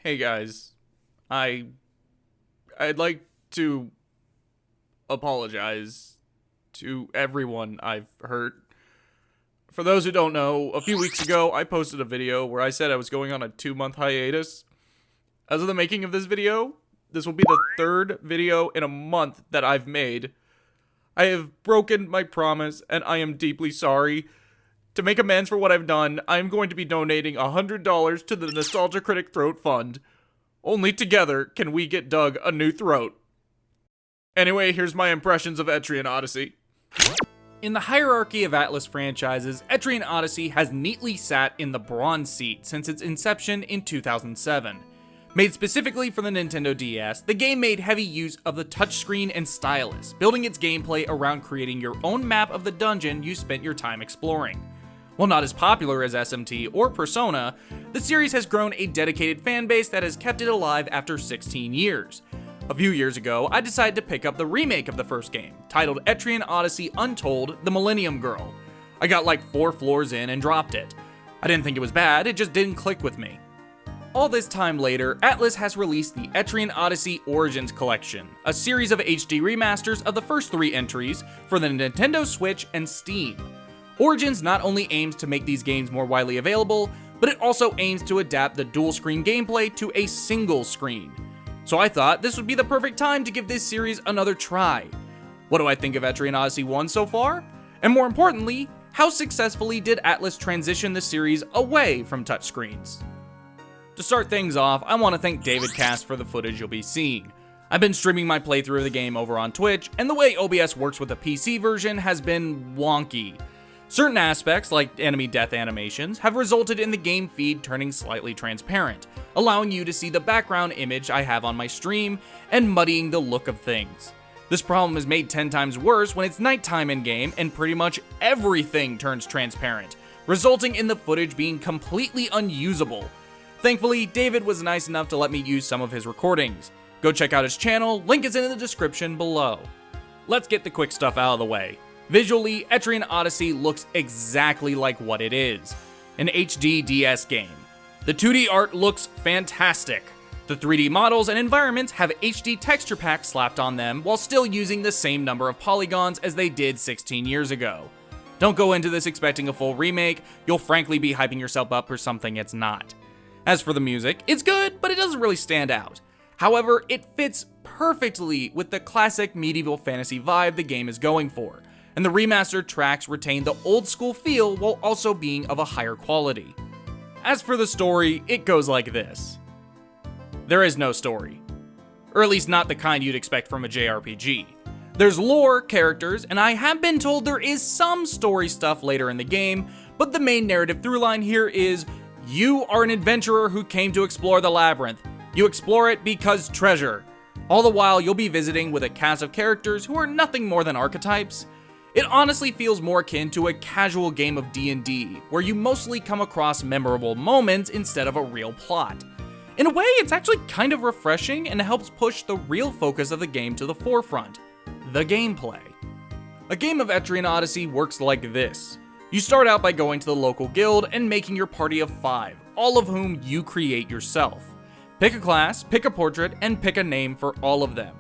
Hey guys, I I'd like to apologize to everyone I've hurt. For those who don't know, a few weeks ago I posted a video where I said I was going on a 2-month hiatus. As of the making of this video, this will be the third video in a month that I've made. I have broken my promise and I am deeply sorry. To make amends for what I've done, I am going to be donating $100 to the Nostalgia Critic Throat Fund. Only together can we get Doug a new throat. Anyway, here's my impressions of Etrian Odyssey. In the hierarchy of Atlus franchises, Etrian Odyssey has neatly sat in the bronze seat since its inception in 2007. Made specifically for the Nintendo DS, the game made heavy use of the touchscreen and stylus, building its gameplay around creating your own map of the dungeon you spent your time exploring. While not as popular as SMT or Persona, the series has grown a dedicated fanbase that has kept it alive after 16 years. A few years ago, I decided to pick up the remake of the first game, titled Etrian Odyssey Untold: The Millennium Girl. I got like 4 floors in and dropped it. I didn't think it was bad, it just didn't click with me. All this time later, Atlus has released the Etrian Odyssey Origins Collection, a series of HD remasters of the first 3 entries for the Nintendo Switch and Steam. Origins not only aims to make these games more widely available, but it also aims to adapt the dual-screen gameplay to a single screen. So I thought this would be the perfect time to give this series another try. What do I think of Etrian Odyssey 1 so far? And more importantly, how successfully did Atlus transition the series away from touchscreens? To start things off, I want to thank David Cass for the footage you'll be seeing. I've been streaming my playthrough of the game over on Twitch, and the way OBS works with the PC version has been wonky. Certain aspects, like enemy death animations, have resulted in the game feed turning slightly transparent, allowing you to see the background image I have on my stream and muddying the look of things. This problem is made 10 times worse when it's nighttime in-game and pretty much everything turns transparent, resulting in the footage being completely unusable. Thankfully, David was nice enough to let me use some of his recordings. Go check out his channel, link is in the description below. Let's get the quick stuff out of the way. Visually, Etrian Odyssey looks exactly like what it is, an HD DS game. The 2D art looks fantastic. The 3D models and environments have HD texture packs slapped on them while still using the same number of polygons as they did 16 years ago. Don't go into this expecting a full remake, you'll frankly be hyping yourself up for something it's not. As for the music, it's good, but it doesn't really stand out. However, it fits perfectly with the classic medieval fantasy vibe the game is going for, and the remastered tracks retain the old school feel while also being of a higher quality. As for the story, it goes like this. There is no story. Or at least not the kind you'd expect from a JRPG. There's lore, characters, and I have been told there is some story stuff later in the game, but the main narrative throughline here is you are an adventurer who came to explore the labyrinth. You explore it because treasure. All the while, you'll be visiting with a cast of characters who are nothing more than archetypes. It honestly feels more akin to a casual game of D&D, where you mostly come across memorable moments instead of a real plot. In a way, it's actually kind of refreshing and helps push the real focus of the game to the forefront: the gameplay. A game of Etrian Odyssey works like this. You start out by going to the local guild and making your party of 5, all of whom you create yourself. Pick a class, pick a portrait, and pick a name for all of them.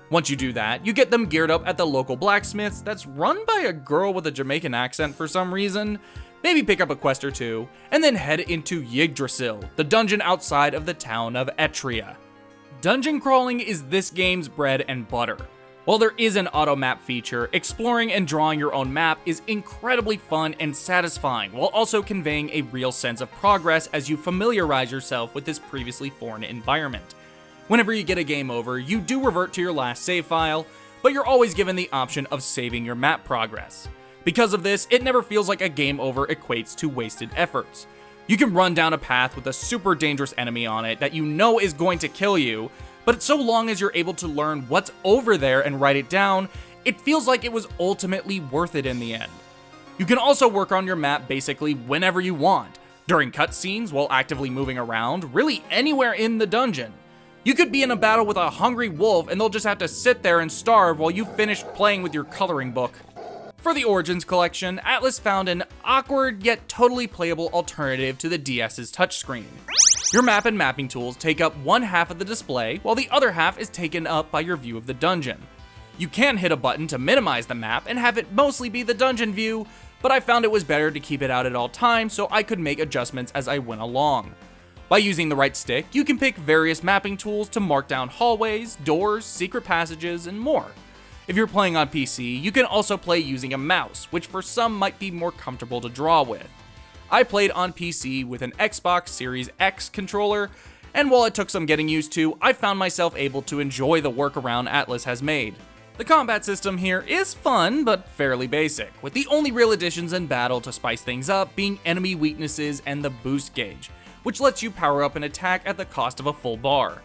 Once you do that, you get them geared up at the local blacksmith's that's run by a girl with a Jamaican accent for some reason, maybe pick up a quest or 2, and then head into Yggdrasil, the dungeon outside of the town of Etria. Dungeon crawling is this game's bread and butter. While there is an auto map feature, exploring and drawing your own map is incredibly fun and satisfying, while also conveying a real sense of progress as you familiarize yourself with this previously foreign environment. Whenever you get a game over, you do revert to your last save file, but you're always given the option of saving your map progress. Because of this, it never feels like a game over equates to wasted efforts. You can run down a path with a super dangerous enemy on it that you know is going to kill you, but so long as you're able to learn what's over there and write it down, it feels like it was ultimately worth it in the end. You can also work on your map basically whenever you want, during cutscenes, while actively moving around, really anywhere in the dungeon. You could be in a battle with a hungry wolf and they'll just have to sit there and starve while you finish playing with your coloring book. For the Origins collection, Atlus found an awkward yet totally playable alternative to the DS's touchscreen. Your map and mapping tools take up one half of the display, while the other half is taken up by your view of the dungeon. You can hit a button to minimize the map and have it mostly be the dungeon view, but I found it was better to keep it out at all times so I could make adjustments as I went along. By using the right stick, you can pick various mapping tools to mark down hallways, doors, secret passages, and more. If you're playing on PC, you can also play using a mouse, which for some might be more comfortable to draw with. I played on PC with an Xbox Series X controller, and while it took some getting used to, I found myself able to enjoy the workaround Atlus has made. The combat system here is fun, but fairly basic, with the only real additions in battle to spice things up being enemy weaknesses and the boost gauge, which lets you power up an attack at the cost of a full bar.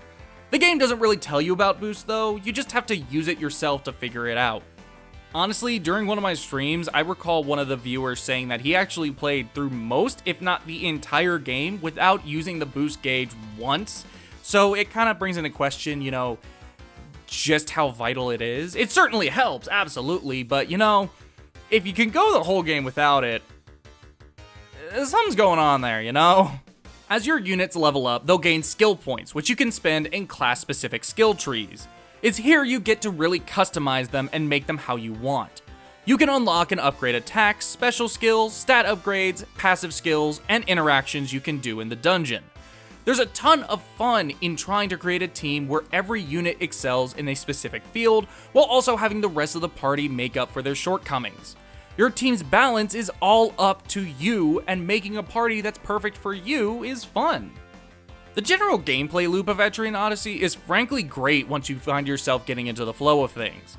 The game doesn't really tell you about boost though, you just have to use it yourself to figure it out. Honestly, during one of my streams, I recall one of the viewers saying that he actually played through most, if not the entire game, without using the boost gauge once, so it kind of brings into question, just how vital it is. It certainly helps, absolutely, but if you can go the whole game without it, something's going on there, As your units level up, they'll gain skill points, which you can spend in class-specific skill trees. It's here you get to really customize them and make them how you want. You can unlock and upgrade attacks, special skills, stat upgrades, passive skills, and interactions you can do in the dungeon. There's a ton of fun in trying to create a team where every unit excels in a specific field, while also having the rest of the party make up for their shortcomings. Your team's balance is all up to you, and making a party that's perfect for you is fun. The general gameplay loop of Etrian Odyssey is frankly great once you find yourself getting into the flow of things.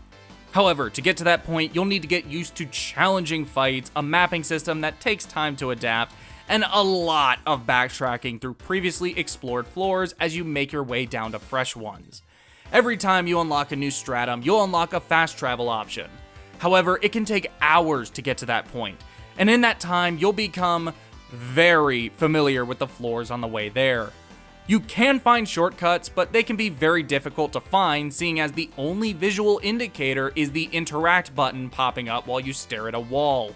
However, to get to that point, you'll need to get used to challenging fights, a mapping system that takes time to adapt, and a lot of backtracking through previously explored floors as you make your way down to fresh ones. Every time you unlock a new stratum, you'll unlock a fast travel option. However, it can take hours to get to that point, and in that time, you'll become very familiar with the floors on the way there. You can find shortcuts, but they can be very difficult to find, seeing as the only visual indicator is the interact button popping up while you stare at a wall.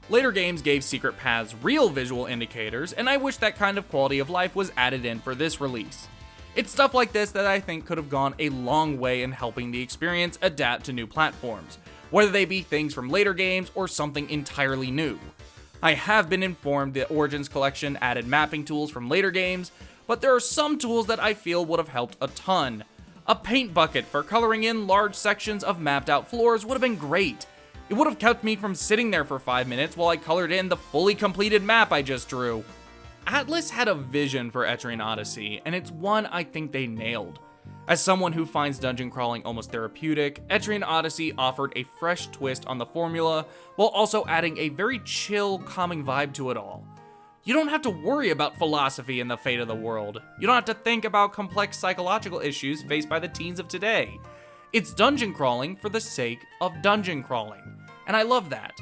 Later games gave secret paths real visual indicators, and I wish that kind of quality of life was added in for this release. It's stuff like this that I think could have gone a long way in helping the experience adapt to new platforms, whether they be things from later games or something entirely new. I have been informed the Origins collection added mapping tools from later games, but there are some tools that I feel would have helped a ton. A paint bucket for coloring in large sections of mapped out floors would have been great. It would have kept me from sitting there for 5 minutes while I colored in the fully completed map I just drew. Atlus had a vision for Etrian Odyssey, and it's one I think they nailed. As someone who finds dungeon crawling almost therapeutic, Etrian Odyssey offered a fresh twist on the formula, while also adding a very chill, calming vibe to it all. You don't have to worry about philosophy and the fate of the world. You don't have to think about complex psychological issues faced by the teens of today. It's dungeon crawling for the sake of dungeon crawling, and I love that.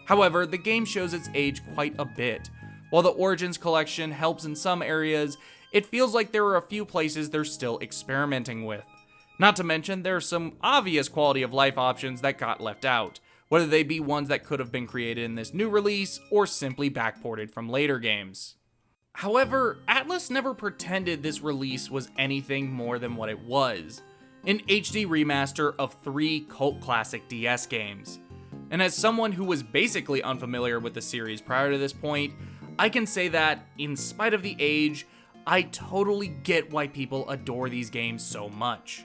However, the game shows its age quite a bit. While the Origins collection helps in some areas, it feels like there are a few places they're still experimenting with. Not to mention, there are some obvious quality of life options that got left out, whether they be ones that could have been created in this new release or simply backported from later games. However, Atlus never pretended this release was anything more than what it was. An HD remaster of 3 cult classic DS games. And as someone who was basically unfamiliar with the series prior to this point, I can say that, in spite of the age, I totally get why people adore these games so much.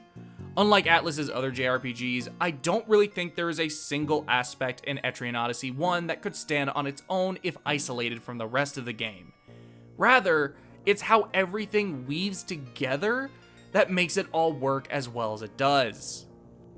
Unlike Atlus's other JRPGs, I don't really think there is a single aspect in Etrian Odyssey 1 that could stand on its own if isolated from the rest of the game. Rather, it's how everything weaves together that makes it all work as well as it does.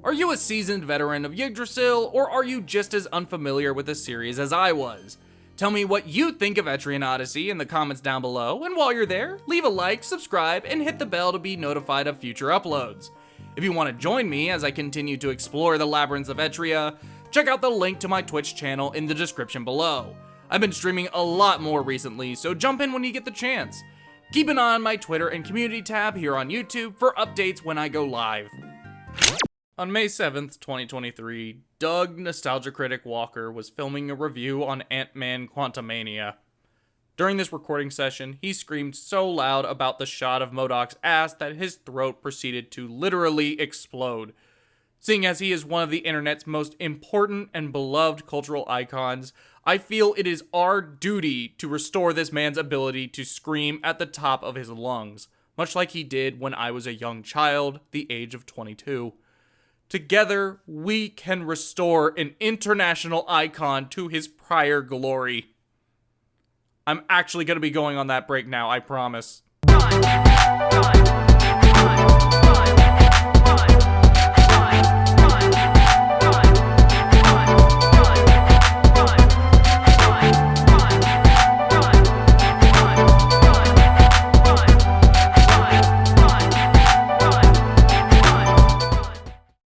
Are you a seasoned veteran of Yggdrasil, or are you just as unfamiliar with the series as I was? Tell me what you think of Etrian Odyssey in the comments down below, and while you're there, leave a like, subscribe, and hit the bell to be notified of future uploads. If you want to join me as I continue to explore the labyrinths of Etria, check out the link to my Twitch channel in the description below. I've been streaming a lot more recently, so jump in when you get the chance. Keep an eye on my Twitter and community tab here on YouTube for updates when I go live. On May 7th, 2023, Doug Nostalgia Critic Walker was filming a review on Ant-Man Quantumania. During this recording session, he screamed so loud about the shot of MODOK's ass that his throat proceeded to literally explode. Seeing as he is one of the internet's most important and beloved cultural icons, I feel it is our duty to restore this man's ability to scream at the top of his lungs, much like he did when I was a young child, the age of 22. Together, we can restore an international icon to his prior glory. I'm actually going to be going on that break now, I promise. Run, run, run.